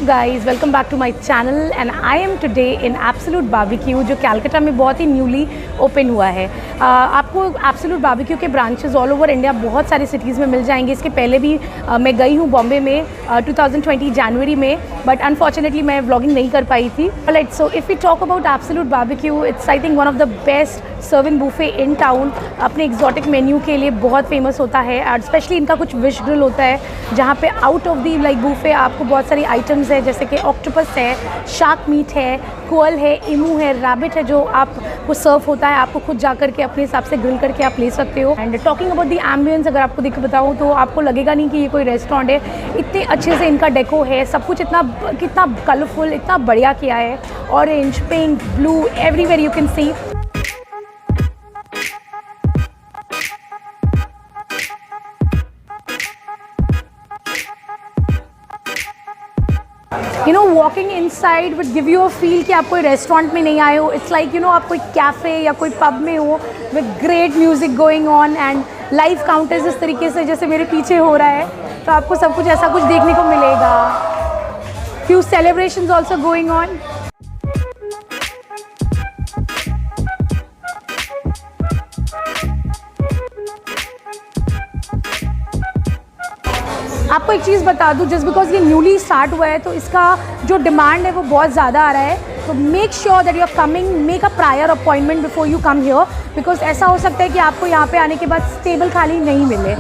up guys, welcome back to my channel and I am today in Absolute Barbecue जो कैलकाटा में बहुत ही newly open हुआ है। आपको Absolute Barbecue के ब्रांचेस ऑल ओवर इंडिया बहुत सारी सिटीज़ में मिल जाएंगे। इसके पहले भी मैं गई हूँ बॉम्बे में 2020 जनवरी में, बट अनफॉर्चुनेटली मैं व्लॉगिंग नहीं कर पाई थी। Right, so if we talk about Absolute Barbecue, it's I think one of the best serving buffet in town. अपने एक्जॉटिक मेन्यू के लिए बहुत फेमस होता है और स्पेशली इनका कुछ विश ग्रिल होता है जहाँ पे out of the like buffet आपको बहुत सारी आइटम्स है, जैसे कि ऑक्टोपस है, शार्क मीट है, कोयल है, इमू है, रैबिट है, जो आपको सर्व होता है। आपको खुद जा करके अपने हिसाब से ग्रिल करके आप ले सकते हो। And talking about the ambience, अगर आपको देख बताऊँ तो आपको लगेगा नहीं कि ये कोई रेस्टोरेंट है। इतने अच्छे से इनका डेको है, सब कुछ कितना कलरफुल, इतना बढ़िया किया है। Orange, pink, blue, everywhere you can C. You know, walking inside will give you a feel कि आप कोई रेस्टोरेंट में नहीं आए हो। इट्स लाइक यू नो, आप कोई कैफ़े या कोई पब में हो with great music going on and live counters इस तरीके से जैसे मेरे पीछे हो रहा है। तो आपको सब कुछ ऐसा कुछ देखने को मिलेगा। Few celebrations also going on. आपको एक चीज़ बता दूँ, जस्ट बिकॉज ये न्यूली स्टार्ट हुआ है तो इसका जो डिमांड है वो बहुत ज़्यादा आ रहा है। तो make sure that you are coming, make a prior appointment before you come here, because ऐसा हो सकता है कि आपको यहाँ पे आने के बाद टेबल खाली नहीं मिले।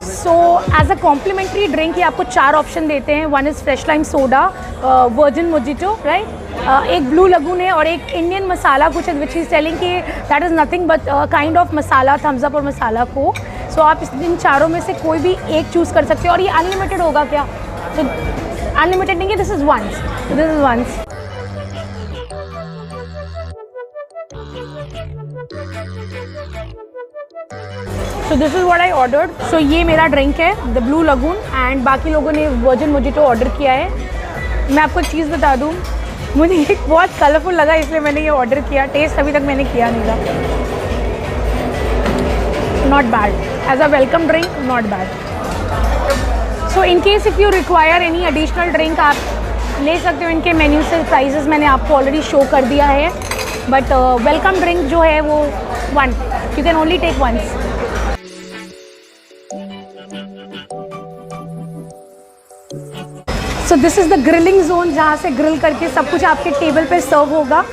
So as a complimentary drink ये आपको 4 ऑप्शन देते हैं। One is fresh lime soda, virgin mojito, right, एक ब्लू लगून है और एक इंडियन मसाला कुछ है विच इज़ टेलिंग कि that is nothing but kind of masala, Thums Up और मसाला कोक। सो आप इन चारों में से कोई भी एक चूज़ कर सकते हो। और ये अनलिमिटेड होगा क्या? तो अनलिमिटेड नहीं है, this is once, this is once. So this is what I ordered. सो ये मेरा ड्रिंक है, द ब्लू लगून, एंड बाकी लोगों ने वर्जिन मोजिटो ऑर्डर किया है। मैं आपको एक चीज़ बता दूँ, मुझे ये बहुत कलरफुल लगा इसलिए मैंने ये ऑर्डर किया। टेस्ट अभी तक मैंने किया नहीं था। Not bad as a welcome drink, not bad. So in case if you require any additional drink आप ले सकते हो। इनके मेन्यू से प्राइसेस मैंने आपको ऑलरेडी शो कर दिया है, बट वेलकम ड्रिंक जो है वो one, you can only take once. So this is the grilling zone जहाँ से ग्रिल करके सब कुछ आपके टेबल पे सर्व होगा।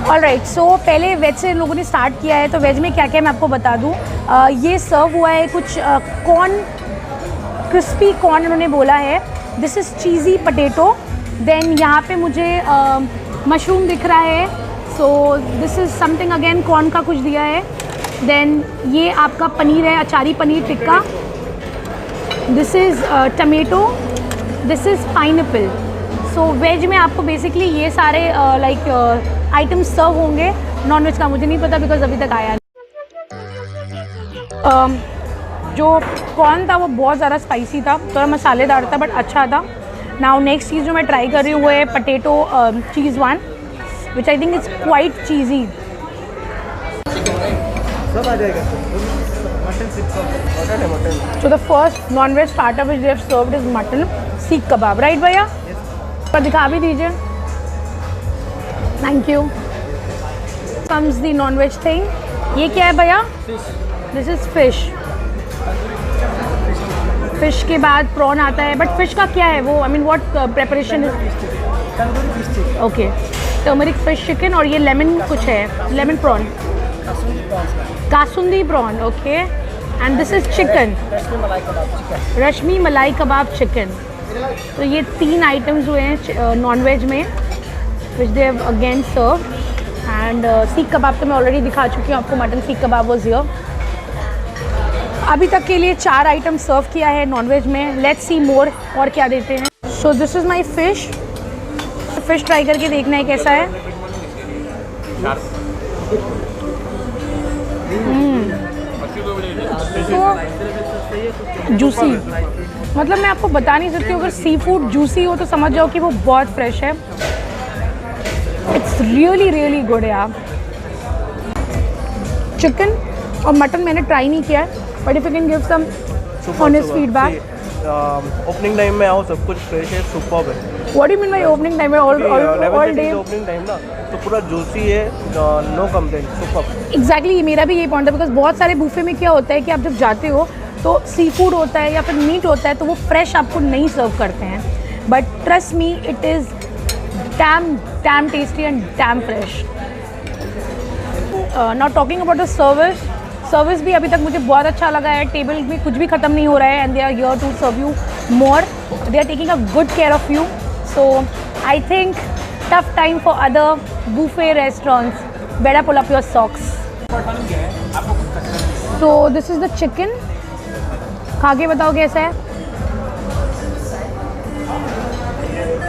ऑलराइट, सो पहले वेज से लोगों ने स्टार्ट किया है, तो वेज में क्या क्या मैं आपको बता दूँ। ये सर्व हुआ है कुछ कॉर्न, क्रिस्पी कॉर्न उन्होंने बोला है। This is cheesy potato. Then यहाँ पे मुझे मशरूम दिख रहा है, so this is something again corn का कुछ दिया है। देन ये आपका पनीर है, achari paneer tikka. This is tomato, this is pineapple. So veg में आपको बेसिकली ये सारे लाइक आइटम्स सर्व होंगे। नॉन वेज का मुझे नहीं पता बिकॉज अभी तक आया नहीं। जो कॉर्न था वो बहुत ज़्यादा स्पाइसी था, थोड़ा मसालेदार था बट अच्छा था। नाउ नेक्स्ट चीज़ जो मैं ट्राई कर रही हूँ वो है potato cheese one, which I think is quite cheesy. So the first non-veg starter which they have served is mutton seekh kebab, right भैया? पर दिखा भी दीजिए। Thank you. Comes the non-veg thing. ये क्या है भैया? This is fish. फिश के बाद प्रॉन आता है, बट फिश का क्या है वो? I mean what preparation is? Okay, turmeric fish chicken और ये लेमन कुछ है, lemon prawn, kasundi prawn, okay. And this is chicken, reshmi malai kebab chicken. तो ये 3 आइटम्स हुए हैं नॉन वेज में which they have again serve. And seekh kebab तो मैं ऑलरेडी दिखा चुकी हूँ आपको, मटन सीख कबाब वाज हियर। अभी तक के लिए 4 आइटम सर्व किया है नॉनवेज में। लेट्स सी मोर और क्या देते हैं। सो this is my fish. Fish try करके देखना है कैसा है। जूसी, मतलब मैं आपको बता नहीं सकती हूँ, अगर सी फूड जूसी हो तो समझ जाओ कि वो बहुत फ्रेश है। इट्स रियली रियली गुड यार। चिकन और मटन मैंने ट्राई नहीं किया है, but if you can give some honest feedback. Opening time में आओ, सब कुछ फ्रेश है, सुपर्ब है। What do you mean by opening time? All day opening time ना, तो पूरा जूसी है, नो कंप्लेंट, सुपर्ब। एग्जैक्टली मेरा भी यही पॉइंट है, बिकॉज बहुत सारे बूफे में क्या होता है कि आप जब जाते हो तो सी फूड होता है या फिर मीट होता है, तो वो फ्रेश आपको नहीं सर्व करते हैं, but trust me it is dam tasty and dam fresh. Not talking about the service भी अभी तक मुझे बहुत अच्छा लगा है। टेबल में कुछ भी ख़त्म नहीं हो रहा है, and they are here to serve you more, they are taking a good care of you. So I think tough time for other buffet restaurants, better pull up your socks. So this is the chicken, खा के बताओ कैसा है।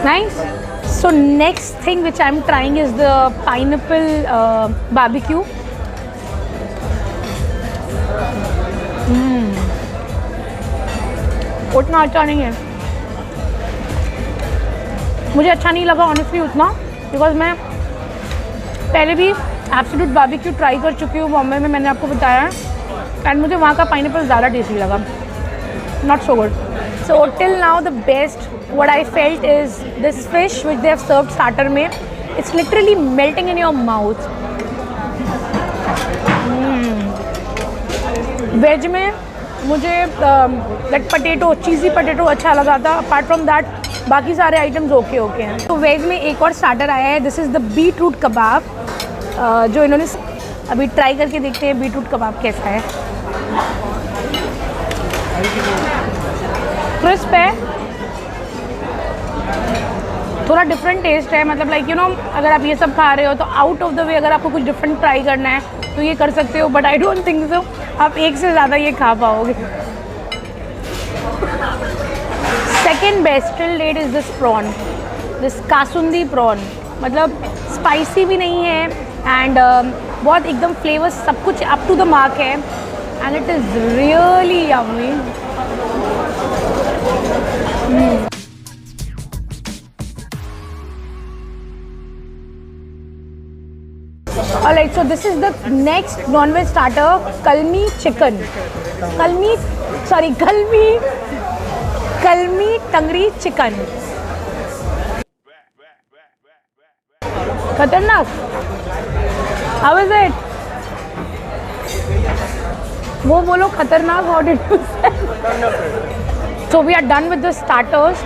Nice. So next thing which I am trying is the pineapple barbecue. उतना अच्छा नहीं है, मुझे अच्छा नहीं लगा ऑनेस्टली उतना, बिकॉज मैं पहले भी एब्सोल्यूट बारबेक्यू ट्राई कर चुकी हूँ बॉम्बे में, मैंने आपको बताया है, एंड मुझे वहाँ का पाइनएप्पल ज़्यादा टेस्टी लगा, not so good. So till now the best what I felt is this fish which they have served starter में, it's literally melting in your mouth. Veg में मुझे दैट पटेटो, चीज़ी पटेटो अच्छा लगा था, apart from that बाकी सारे items okay हैं। तो वेज में एक और स्टार्टर आया है, this is the beetroot kebab, जो इन्होंने अभी ट्राई करके देखते हैं बीट रूट कबाब कैसा है। क्रिस्प है, थोड़ा डिफरेंट टेस्ट है, मतलब लाइक यू नो अगर आप ये सब खा रहे हो तो आउट ऑफ द वे अगर आपको कुछ डिफरेंट ट्राई करना है तो ये कर सकते हो, but I don't think so आप एक से ज़्यादा ये खा पाओगे। Second best till date is this prawn, this kasundi prawn, मतलब स्पाइसी भी नहीं है एंड बहुत एकदम फ्लेवर सब कुछ अप टू द मार्क है, and it is really yummy. Alright, so this is the next non-veg starter, kalmi chicken. Kalmi tangri chicken. खतरनाक. How is it? वो बोलो खतरनाक. How did you say? So we are done with the starters,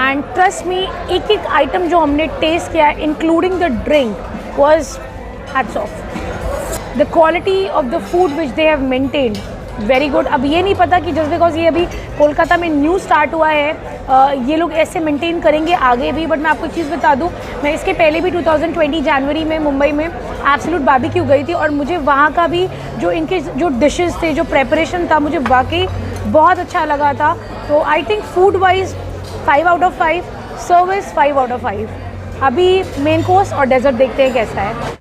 and trust me, एक item जो हमने test किया, including the drink, was hats off. The quality of the food which they have maintained, very good. अब ये नहीं पता कि just because ये अभी कोलकाता में न्यू स्टार्ट हुआ है ये लोग ऐसे मेंटेन करेंगे आगे भी, बट मैं आपको एक चीज़ बता दूँ, मैं इसके पहले भी 2020 जनवरी में मुंबई में एब्सोल्यूट बारबेक्यू गई थी, और मुझे वहाँ का भी जो इनके जो डिशेस थे, जो प्रेपरेशन था, मुझे वाकई बहुत अच्छा लगा था। तो I think food wise 5 out of 5, service 5 out of 5। अभी मेन कोर्स और डेजर्ट देखते हैं कैसा है।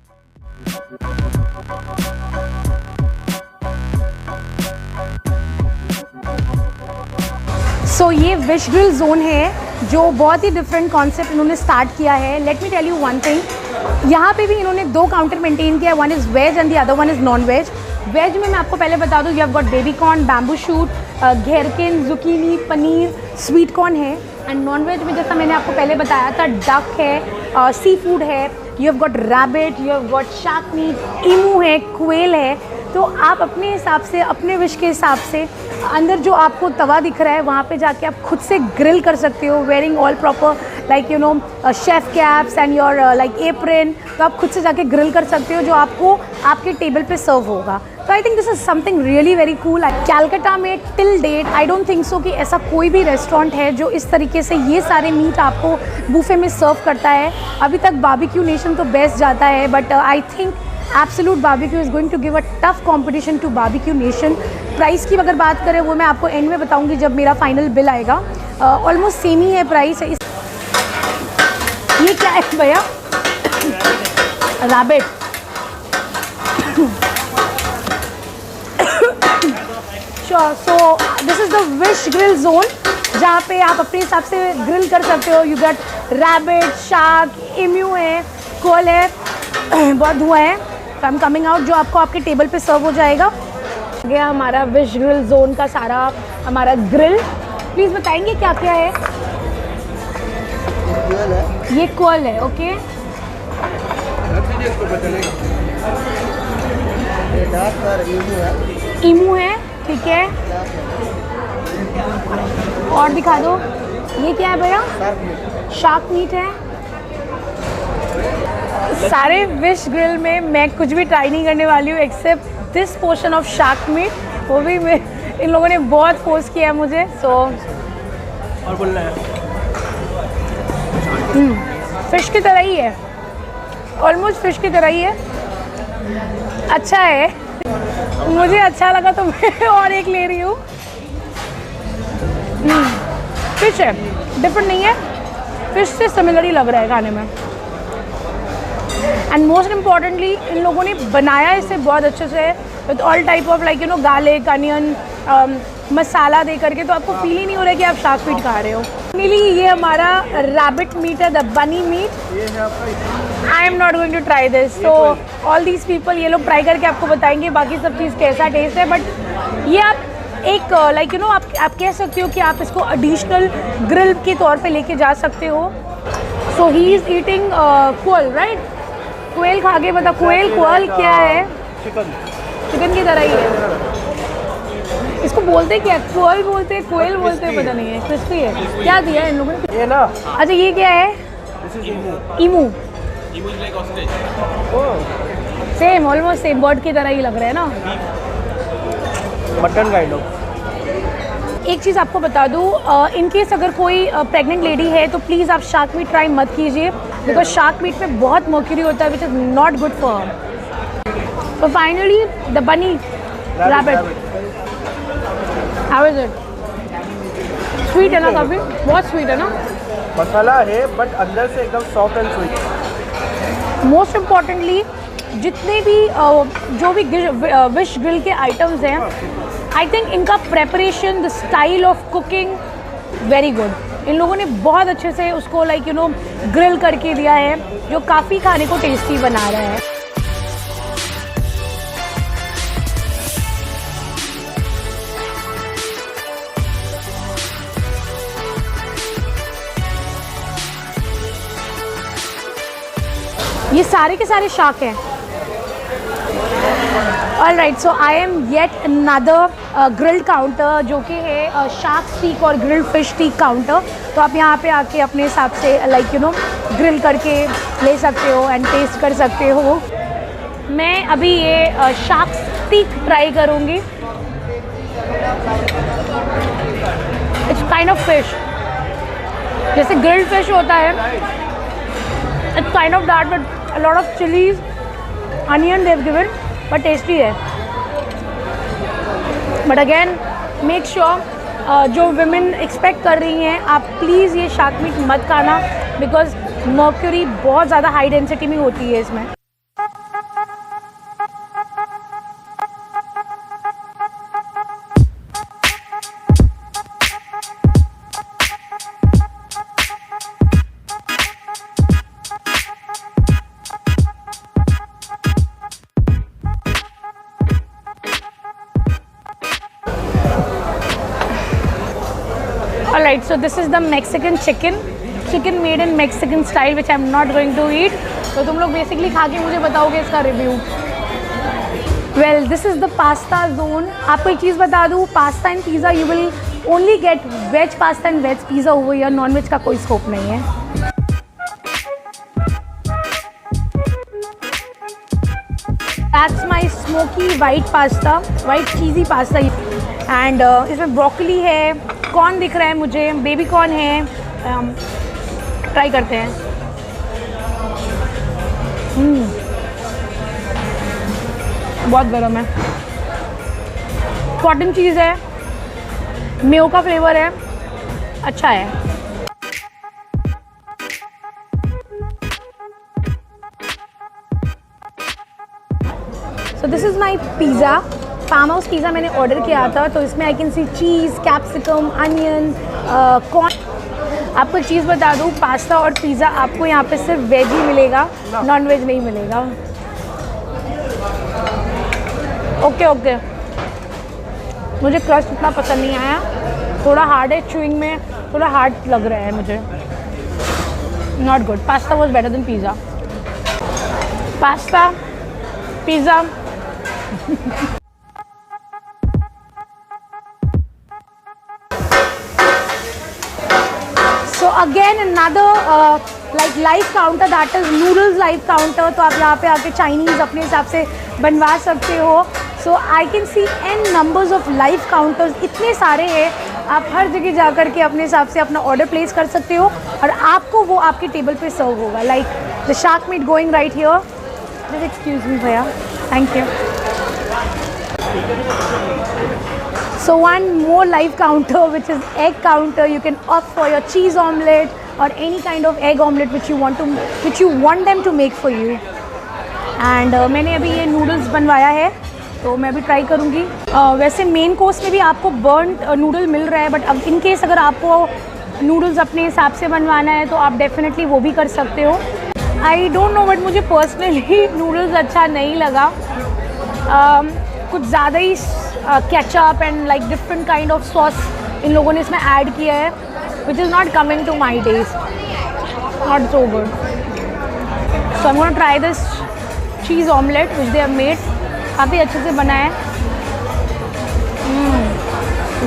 सो ये विश ग्रिल जोन है, जो बहुत ही डिफरेंट कॉन्सेप्ट इन्होंने स्टार्ट किया है। Let me tell you one thing, यहाँ पे भी इन्होंने 2 काउंटर मेंटेन किया है, one is veg and the other one is non veg. Veg में मैं आपको पहले बता दूँ, you have got baby corn, bamboo shoot, gherkin, zucchini, paneer, sweet corn है। एंड नॉन वेज में जैसा मैंने आपको पहले बताया था, डक है, सी फूड है, you have got rabbit, you have got shark meat, emu है, क्वेल है। तो आप अपने हिसाब से, अपने विश के हिसाब से, अंदर जो आपको तवा दिख रहा है वहाँ पे जाके आप खुद से ग्रिल कर सकते हो, wearing all proper like you no chef caps and your like apron. तो आप खुद से जाके ग्रिल कर सकते हो, जो आपको आपके टेबल पे सर्व होगा। तो I think this is something really very cool. Calcutta में till date I don't think so कि ऐसा कोई भी रेस्टोरेंट है जो इस तरीके से ये सारे मीट आपको बूफे में सर्व करता है। अभी तक बारबेक्यू नेशन तो बेस्ट जाता है, but I think Absolute Barbecue is going to give a tough competition to Barbecue Nation. Price की अगर बात करें वो मैं आपको एंड में बताऊंगी जब मेरा फाइनल बिल आएगा। ऑलमोस्ट सेम ही है प्राइस। ये क्या है भैया? Rabbit. Sure. So this is the wish grill zone, जहाँ पे आप अपने हिसाब से ग्रिल कर सकते हो। यू गेट रैबिट, शार्क, एम्यू है, कोल है, बहुत धुआं है, तो आई एम कमिंग आउट, जो आपको आपके टेबल पे सर्व हो जाएगा। गया हमारा विश ग्रिल जोन का सारा हमारा ग्रिल। प्लीज़ बताएंगे क्या क्या है? ये क्वल है, ओके। ईमू है, ठीक है। और दिखा दो, ये क्या है भैया? शार्क मीट है। सारे विश ग्रिल में मैं कुछ भी ट्राई नहीं करने वाली हूँ except this portion of shark meat, वो भी मैं इन लोगों ने बहुत फोर्स किया है मुझे। सो और बोलना है फिश की तरह ही है, ऑलमोस्ट फिश की तरह ही है। अच्छा है, मुझे अच्छा लगा तो मैं और एक ले रही हूँ। फिश है, डिफरेंट नहीं है, फिश से सिमिलर ही लग रहा है खाने में। एंड मोस्ट इम्पॉर्टेंटली इन लोगों ने बनाया इसे बहुत अच्छे से with all type of like you know garlic, onion, masala दे करके, तो आपको फील ही नहीं हो रहा है कि आप शार्क मीट खा रहे हो। फाइनली ये हमारा रैबिट मीट है, the bunny meat. I am not going to try this, तो ऑल दीज पीपल, ये लोग ट्राई करके आपको बताएंगे बाकी सब चीज़ कैसा टेस्ट है। बट ये आप एक लाइक यू नो आप कह सकते हो कि आप इसको एडिशनल ग्रिल के तौर पे लेके जा सकते हो। So he is eating quail, right? Quail खा के बता, क्वेल क्वल क्या है? चिकन की तरह ही है। इसको बोलते क्या? क्वल बोलते हैं, क्वेल बोलते हैं, पता नहीं है। क्रिस्पी है। क्या दिया है इन लोगों ने? ये ना, अच्छा ये क्या है? ईमू। सेम, ऑलमोस्ट सेम, बर्ड की तरह ही लग रहा है ना। Mutton kind of. एक चीज़ आपको बता दूँ, इन केस अगर कोई प्रेग्नेंट लेडी है तो प्लीज़ आप शार्क मीट ट्राई मत कीजिए, बिकॉज शार्क मीट में बहुत मर्क्यूरी होता है which is not good for her. तो फाइनली द बनी rabbit, how is it? Sweet है ना, काफ़ी बहुत स्वीट है ना। मसाला है बट अंदर से एकदम soft and sweet. Most importantly जितने भी जो भी विश ग्रिल के आइटम्स हैं, आई थिंक इनका preparation, the style of cooking very good. इन लोगों ने बहुत अच्छे से उसको लाइक यू नो ग्रिल करके दिया है, जो काफ़ी खाने को टेस्टी बना रहा है। ये सारे के सारे शार्क हैं। All right, so I am yet another grilled counter, जो कि है शार्क स्टीक और ग्रिल्ड फिश स्टीक काउंटर। तो आप यहाँ पे आके अपने हिसाब से लाइक यू नो ग्रिल करके ले सकते हो एंड टेस्ट कर सकते हो। मैं अभी ये शार्क स्टीक ट्राई करूँगी। इट्स काइंड ऑफ फिश, जैसे ग्रिल्ड फिश होता है, it's kind of that but a lot of chilies, onion they've given, but tasty है। But again, make sure जो women expect कर रही हैं, आप प्लीज़ ये शार्क मीट मत खाना, बिकॉज मर्क्यूरी बहुत ज़्यादा हाई डेंसिटी में होती है इसमें। Alright, so this is the Mexican chicken made in Mexican style, which I'm not going to eat. तो तुम लोग बेसिकली खा के मुझे बताओगे इसका review. Well, this is the pasta zone. आपको एक चीज़ बता दूँ, pasta and pizza you will only get veg pasta and veg pizza over here, non veg का कोई स्कोप नहीं है। That's my smoky white pasta, white cheesy pasta, and इसमें ब्रोकली है, कॉर्न दिख रहा है मुझे, बेबी कॉर्न है। ट्राई करते हैं। बहुत गर्म है, कॉटन चीज़ है, मेयो का फ्लेवर है, अच्छा है। So this is my pizza, farmhouse pizza मैंने ऑर्डर किया था। तो इसमें I can see cheese, capsicum, onion, corn. आपको एक चीज़ बता दूँ, पास्ता और पिज़्ज़ा आपको यहाँ पे सिर्फ वेज ही मिलेगा, नॉन वेज नहीं मिलेगा। ओके ओके, मुझे क्रस्ट इतना पसंद नहीं आया, थोड़ा हार्ड है, च्यूइंग में थोड़ा हार्ड लग रहा है मुझे, not good. Pasta was better than pizza. Pasta, pizza. So again another like live counter, that is noodles live counter। तो आप यहाँ पे आके चाइनीज़ अपने हिसाब से बनवा सकते हो। So I can see n numbers of live counters, इतने सारे हैं, आप हर जगह जा कर के अपने हिसाब से अपना ऑर्डर प्लेस कर सकते हो और आपको वो आपके टेबल पे सर्व होगा। Like the shark meat going right here, just excuse me भैया, thank you. So one more live counter which is egg counter. You can opt for your cheese omelette or any kind of egg omelette which you want them to make for you. And मैंने अभी ये noodles बनवाया है तो मैं भी try करूँगी। वैसे मेन कोर्स में भी आपको बर्न्ड नूडल मिल रहा है, बट अब इन केस अगर आपको नूडल्स अपने हिसाब से बनवाना है तो आप डेफिनेटली वो भी कर सकते हो। आई डोंट नो, बट मुझे पर्सनली नूडल्स अच्छा नहीं लगा। कुछ ज़्यादा ही ketchup and like different kind of sauce इन लोगों ने इसमें ऐड किया है, which is not coming to my taste, not so good. So I am gonna try this cheese omelette which they have made, काफ़ी अच्छे से बना है।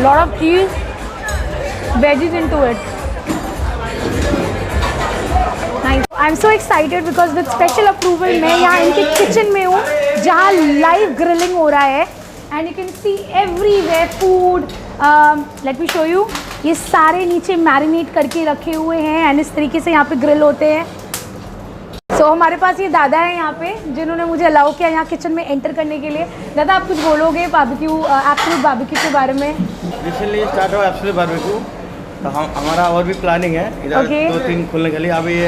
Lot of cheese, veggies into it, nice. I am so excited because with special approval मैं यहाँ इनके kitchen में हूँ जहाँ लाइव ग्रिलिंग हो रहा है। And you can C everywhere food. Let me show you, ये सारे नीचे मैरिनेट करके रखे हुए हैं एंड इस तरीके से यहाँ पे ग्रिल होते हैं। सो हमारे पास ये दादा है यहाँ पे जिन्होंने मुझे अलाउ किया यहाँ किचन में एंटर करने के लिए। दादा, आप कुछ बोलोगे बारबेक्यू, एब्सोल्यूट बारबेक्यू के बारे में? रिसेंटली स्टार्ट हुआ एब्सोल्यूट बारबेक्यू, तो हमारा और भी प्लानिंग है इधर 2-3 खुलने के लिए। अभी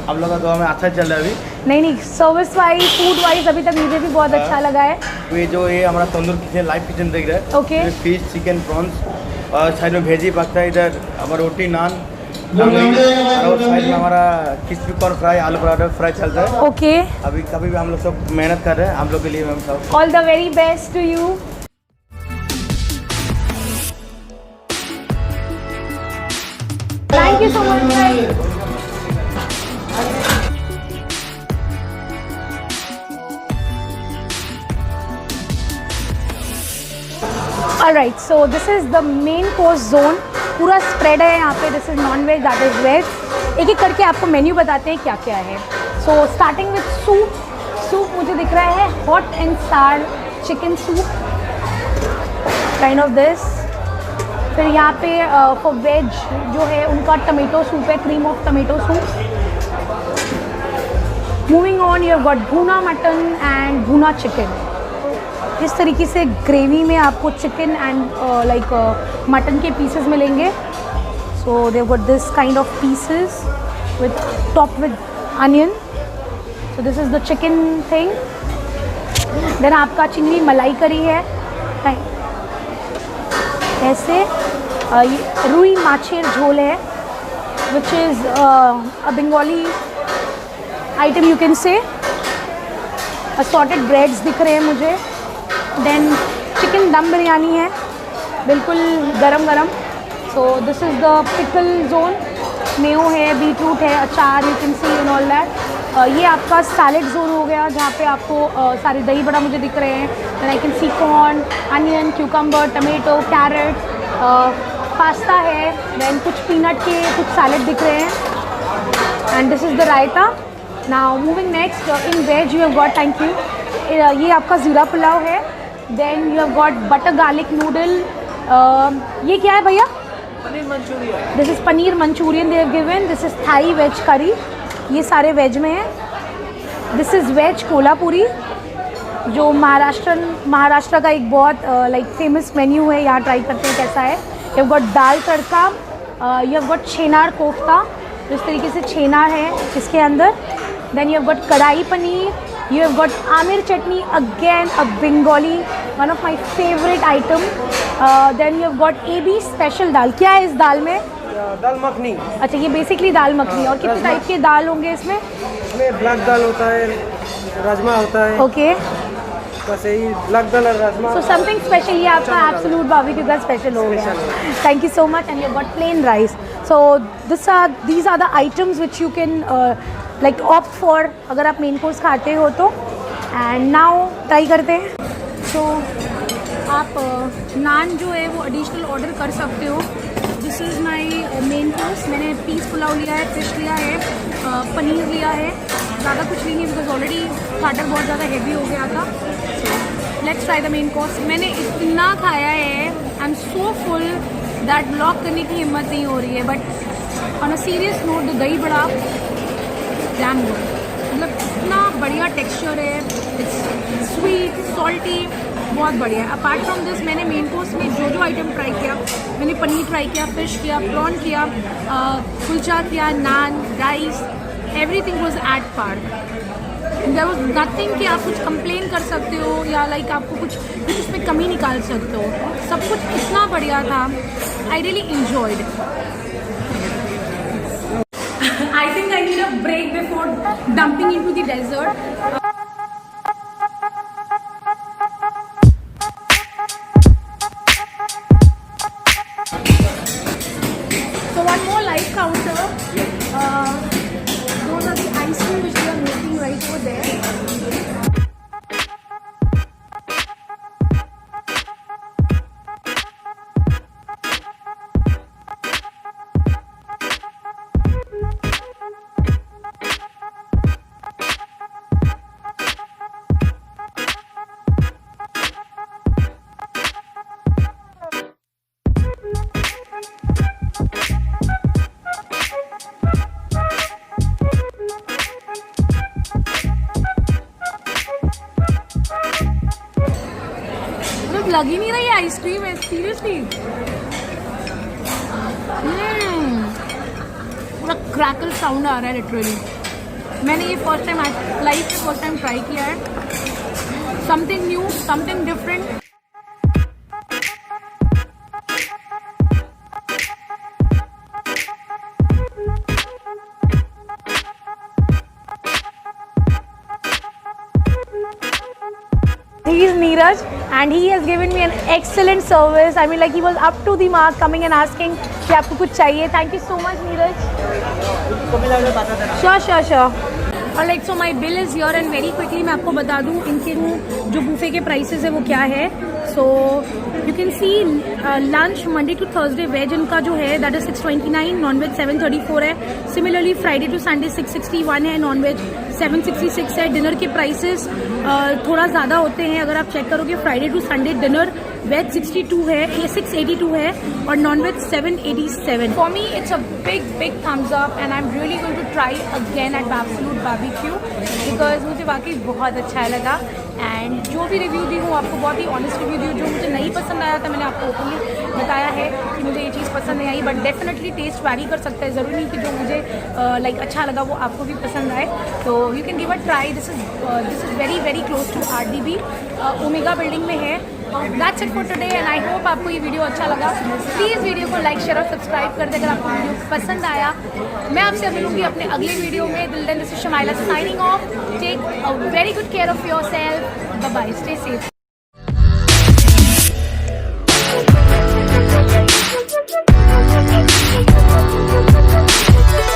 आप लोगों का दुआ में अच्छा चल रहा है अभी। नहीं, सर्विस वाइज, फूड वाइज अभी तक मुझे भी बहुत अच्छा लगा है। ये हमारा तंदूर किचन, लाइव किचन देख रहे हैं। ओके। फिश, चिकन, प्रॉन्स और साइड में भेजी पकता है, इधर हमारा रोटी, नान और साइड में हमारा क्रिस्पी कॉर्न फ्राई, आलू पराठा फ्राई चलता है। ओके। अभी कभी भी हम लोग सब मेहनत कर रहे हैं आप लोग के लिए। मैम सब all the very best to you. Thank you so much. Alright, so this is the main course zone, पूरा स्प्रेड है यहाँ पे। This is non veg, that is veg. एक एक करके आपको मेन्यू बताते हैं क्या क्या है। सो स्टार्टिंग विथ सूप मुझे दिख रहा है hot and sour chicken soup, kind of this. फिर यहाँ पे फॉर वेज जो है उनका टमेटो सूप है, cream of tomato soup. Moving on, you have got bhuna mutton and bhuna chicken. इस तरीके से ग्रेवी में आपको चिकन एंड लाइक मटन के पीसेस मिलेंगे। So they got this kind of pieces with top with onion. So this is the chicken thing. Then आपका चिंगड़ी मलाई करी है ऐसे। ये रुई माछेर झोल है which is a Bengali item, you can say. Assorted breads दिख रहे हैं मुझे। देन चिकन दम बिरयानी है, बिल्कुल गरम गरम। सो this is the pickle zone. Mayo है, बीटरूट है, अचार, you can C and all that. ये आपका सैलेड जोन हो गया जहाँ पे आपको सारे दही बड़ा मुझे दिख रहे हैं। Then I can see corn, onion, cucumber, tomato, carrot, pasta है। देन कुछ पीनट के कुछ सैलेड दिख रहे हैं and this is the raita. Now moving next, in veg you have got, thank you, ये आपका ज़ीरा पुलाव है। Then you have got butter garlic noodle. ये क्या है भैया? Paneer Manchurian. This is paneer Manchurian they have given. This is Thai veg curry, ये सारे veg में है। दिस इज़ वेज कोल्हापुरी जो महाराष्ट्र का एक बहुत लाइक फेमस मेन्यू है। यहाँ ट्राई करते हैं कैसा है। You have got dal tadka, you have got chhanar kofta, इस तरीके से छेनार है इसके अंदर। देन यू हैव गॉट कढ़ाई paneer, you have got Aamir chutney, again a Bengali, one of my favorite item. Then you have got AB special दाल। क्या है इस दाल में? दाल मखनी। अच्छा, ये बेसिकली दाल मखनी। और कितने टाइप के दाल होंगे इसमें? इसमें ब्लैक दाल होता है, राजमा होता है। ओके। बस यही लगदल राजमा। So something special, ये आपका एब्सोल्यूट बारबेक्यू का स्पेशल हो गया। Thank you so much and you got plain rice. So these are the items which you can like opt for अगर आप मेन कोर्स खाते हो तो। And now ट्राई करते हैं। So आप नान जो है वो एडिशनल ऑर्डर कर सकते हो। This is my main course. मैंने पीस पुलाव लिया है, फिश लिया है, पनीर लिया है, ज़्यादा कुछ नहीं है बिकॉज ऑलरेडी स्टार्टर बहुत ज़्यादा हेवी हो गया था। Let's try the main course. मैंने इतना खाया है, आई am so full that blog करने की हिम्मत नहीं हो रही है। But on a serious note the दही बड़ा डैम गुड, मतलब इतना बढ़िया टेक्सचर है, इट्स स्वीट सॉल्टी, बहुत बढ़िया है। अपार्ट फ्रॉम दिस मैंने मेन कोर्स में जो जो आइटम ट्राई किया, मैंने पनीर ट्राई किया, फिश किया, प्रॉन किया, कुलचा किया, naan, rice, everything was at par. There was nothing कि आप कुछ कंप्लेन कर सकते हो या लाइक आपको कुछ उसमें कमी निकाल सकते हो। सब कुछ इतना बढ़िया था, I really enjoyed. I think I need a break before dumping into the dessert. So one more live counter. Those are the ice cream which we are making right over there. लग ही नहीं रही ice cream है seriously. पूरा crackle sound आ रहा है literally. मैंने ये first time life में फर्स्ट टाइम ट्राई किया है। Something new, something different. He is Neeraj and he has given me an excellent service. I mean like he was up to the mark coming and asking कि आपको कुछ चाहिए। Thank you so much Neeraj. Sure. और like so my bill is here and very quickly मैं आपको बता दूँ इनके जो बूफे के प्राइसेस है वो क्या है। So you can see lunch Monday to Thursday veg इनका जो है दैट इज 629, नॉन वेज 734 है। सिमिलरली फ्राइडे टू संडे 661 है, नॉन वेज 766 है। डिनर के प्राइसेस थोड़ा ज़्यादा होते हैं, अगर आप चेक करोगे Friday to Sunday dinner veg 62 है, ये 682 है और non veg 787। For me it's a big thumbs up and I am really going to try again at Absolute Barbecue because मुझे वाकई बहुत अच्छा लगा। एंड जो भी रिव्यू दी हूँ आपको बहुत ही ऑनेस्ट रिव्यू दी, जो मुझे नहीं पसंद आया था मैंने आपको ओपनली बताया है कि मुझे ये चीज़ पसंद नहीं आई। बट डेफिनेटली टेस्ट वैरी कर सकता है, ज़रूरी नहीं कि जो मुझे लाइक अच्छा लगा वो आपको भी पसंद आए। तो you can give a try. This is very close to RDB, Omega building में है। That's it for today and I hope आपको ये वीडियो अच्छा लगा। प्लीज़ वीडियो को लाइक शेयर और सब्सक्राइब कर दे अगर आपको वीडियो पसंद आया। मैं आपसे मिलूंगी अपने अगले वीडियो में। Till then this is Shamaila signing off. Take a very good care of yourself. Bye bye, stay safe.